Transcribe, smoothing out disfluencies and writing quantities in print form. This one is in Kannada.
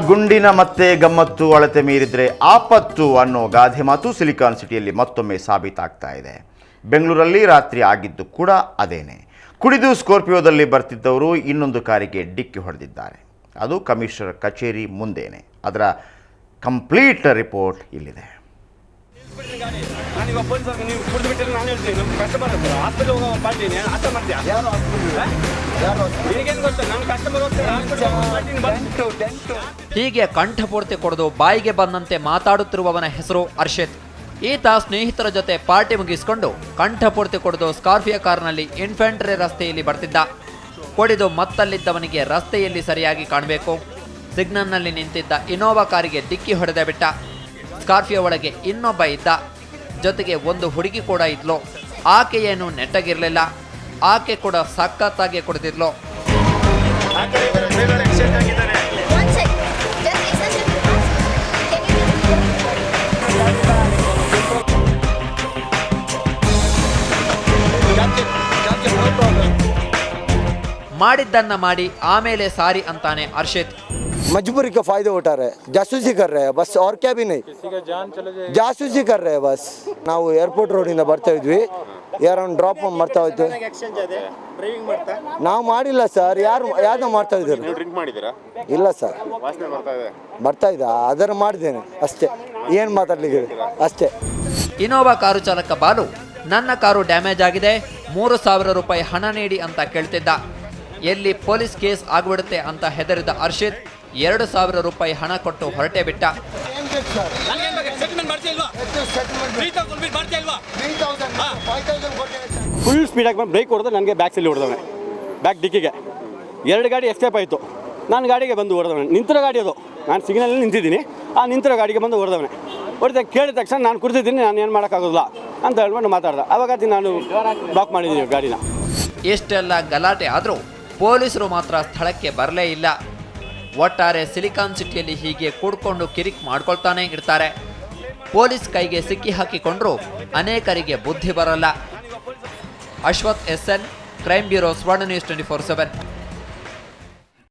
ಗುಂಡಿನ ಮತ್ತೆ ಗಮ್ಮತ್ತು ಅಳತೆ ಮೀರಿದ್ರೆ ಆಪತ್ತು ಅನ್ನೋ ಗಾದೆ ಮಾತು ಸಿಲಿಕಾನ್ ಸಿಟಿಯಲ್ಲಿ ಮತ್ತೊಮ್ಮೆ ಸಾಬೀತಾಗ್ತಾ ಇದೆ. ಬೆಂಗಳೂರಲ್ಲಿ ರಾತ್ರಿ ಆಗಿದ್ದು ಕೂಡ ಅದೇನೆ. ಕುಡಿದು ಸ್ಕಾರ್ಪಿಯೋದಲ್ಲಿ ಬರ್ತಿದ್ದವರು ಇನ್ನೊಂದು ಕಾರಿಗೆ ಡಿಕ್ಕಿ ಹೊಡೆದಿದ್ದಾರೆ. ಅದು ಕಮಿಷನರ್ ಕಚೇರಿ ಮುಂದೇನೆ. ಅದರ ಕಂಪ್ಲೀಟ್ ರಿಪೋರ್ಟ್ ಇಲ್ಲಿದೆ. ಹೀಗೆ ಕಂಠಪೂರ್ತಿ ಕೊಡದು ಬಾಯಿಗೆ ಬಂದಂತೆ ಮಾತಾಡುತ್ತಿರುವವನ ಹೆಸರು ಅರ್ಷಿತ್. ಈತ ಸ್ನೇಹಿತರ ಜೊತೆ ಪಾರ್ಟಿ ಮುಗಿಸಿಕೊಂಡು ಕಂಠಪೂರ್ತಿ ಕೊಡದು ಸ್ಕಾರ್ಪಿಯೋ ಕಾರ್ನಲ್ಲಿ ಇನ್ಫೆಂಟ್ರಿ ರಸ್ತೆಯಲ್ಲಿ ಬರ್ತಿದ್ದ. ಕೊಡಿದು ಮತ್ತಲ್ಲಿದ್ದವನಿಗೆ ರಸ್ತೆಯಲ್ಲಿ ಸರಿಯಾಗಿ ಕಾಣಬೇಕು. ಸಿಗ್ನಲ್ನಲ್ಲಿ ನಿಂತಿದ್ದ ಇನೋವಾ ಕಾರಿಗೆ ಡಿಕ್ಕಿ ಹೊಡೆದ ಬಿಟ್ಟ. ಸ್ಕಾರ್ಪಿಯೋ ಒಳಗೆ ಇನ್ನೊಬ್ಬ ಇದ್ದ, ಜೊತೆಗೆ ಒಂದು ಹುಡುಗಿ ಕೂಡ ಇದ್ಲು. ಆಕೆ ಏನು ನೆಟ್ಟಗಿರ್ಲಿಲ್ಲ, ಆಕೆ ಕೂಡ ಸಖತ್ತಾಗಿ ಕುಡಿದಿದ್ಲು. ಮಾಡಿದ್ದನ್ನ ಮಾಡಿ ಆಮೇಲೆ ಸಾರಿ ಅಂತಾನೆ ಅರ್ಷಿತ್. मजबूरी का फायदा उठा रहे, जासूसी कर रहे हैं बस, और क्या भी नहीं. ಜಾಸೂಸಿ कर रहे हैं बस. ನಾವು ಏರ್ಪೋರ್ಟ್ ರೋಡಿಂದ ಬರ್ತಾ ಇದ್ವಿ, ಯಾರನ್ನು ಡ್ರಾಪ್ ಮಾಡ್ತಾ ಇದ್ವಿ. ನಾವು ಮಾಡಿಲ್ಲ ಸರ್, ಯಾರು ಮಾಡ್ತಾ ಇದ್ದಾರೆ. ಇಲ್ಲ ಸರ್, ಬರ್ತಾ ಇದ್ದ ಅದರ ಮಾಡಿದ್ದೇನೆ ಅಷ್ಟೇ, ಏನು ಮಾತಾಡ್ಲಿಕ್ಕೆ ಅಷ್ಟೇ. ಇನೋವಾ ಕಾರು ಚಾಲಕ ಬಾಲು, ನನ್ನ ಕಾರು ಡ್ಯಾಮೇಜ್ ಆಗಿದೆ, 3,000 ರೂಪಾಯಿ ಹಣ ನೀಡಿ ಅಂತ ಕೇಳ್ತಿದ್ದ. ಎಲ್ಲಿ ಪೊಲೀಸ್ ಕೇಸ್ ಆಗ್ಬಿಡುತ್ತೆ ಅಂತ ಹೆದರಿದ ಅರ್ಷಿತ್ 2,000 ರೂಪಾಯಿ ಹಣ ಕೊಟ್ಟು ಹೊರಟೆ ಬಿಟ್ಟ. ಫುಲ್ ಸ್ಪೀಡಾಗಿ ಬಂದು ಬ್ರೇಕ್ ಹೊಡೆದು ನನಗೆ ಬ್ಯಾಕ್ ಸೈಡ್ ಹೊಡೆದವನೆ, ಬ್ಯಾಕ್ ಡಿಕ್ಕಿಗೆ 2 ಗಾಡಿ ಎಸ್ಕೇಪ್ ಆಯಿತು. ನಾನು ಗಾಡಿಗೆ ಬಂದು ಹೊಡೆದವನೆ. ನಿಂತಿರೋ ಗಾಡಿ ಅದು, ನಾನು ಸಿಗ್ನಲ್ಲಿ ನಿಂತಿದ್ದೀನಿ, ಆ ನಿಂತಿರೋ ಗಾಡಿಗೆ ಬಂದು ಹೊಡೆದವನೆ. ಹೊಡೆದ ಕೇಳಿದ ತಕ್ಷಣ ನಾನು ಕುಡಿದಿದ್ದೀನಿ, ನಾನು ಏನು ಮಾಡೋಕ್ಕಾಗೋದಿಲ್ಲ ಅಂತ ಹೇಳ್ಕೊಂಡು ಮಾತಾಡ್ದೆ. ಆವಾಗ ನಾನು ಬ್ಲಾಕ್ ಮಾಡಿದ್ದೀನಿ ಗಾಡಿನ. ಇಷ್ಟೆಲ್ಲ ಗಲಾಟೆ ಆದರೂ ಪೊಲೀಸರು ಮಾತ್ರ ಸ್ಥಳಕ್ಕೆ ಬರಲೇ ಇಲ್ಲ. ಒಟ್ಟಾರೆ ಸಿಲಿಕಾನ್ ಸಿಟಿಯಲ್ಲಿ ಹೀಗೆ ಕೂಡ್ಕೊಂಡು ಕಿರಿಕ್ ಮಾಡ್ಕೊಳ್ತಾನೆ ಇರ್ತಾರೆ. ಪೊಲೀಸ್ ಕೈಗೆ ಸಿಕ್ಕಿ ಹಾಕಿಕೊಂಡ್ರೂ ಅನೇಕರಿಗೆ ಬುದ್ಧಿ ಬರಲ್ಲ. ಅಶ್ವಥ್ SN, ಕ್ರೈಮ್ ಬ್ಯೂರೋ, ಸ್ವರ್ಣ ನ್ಯೂಸ್ 24/7.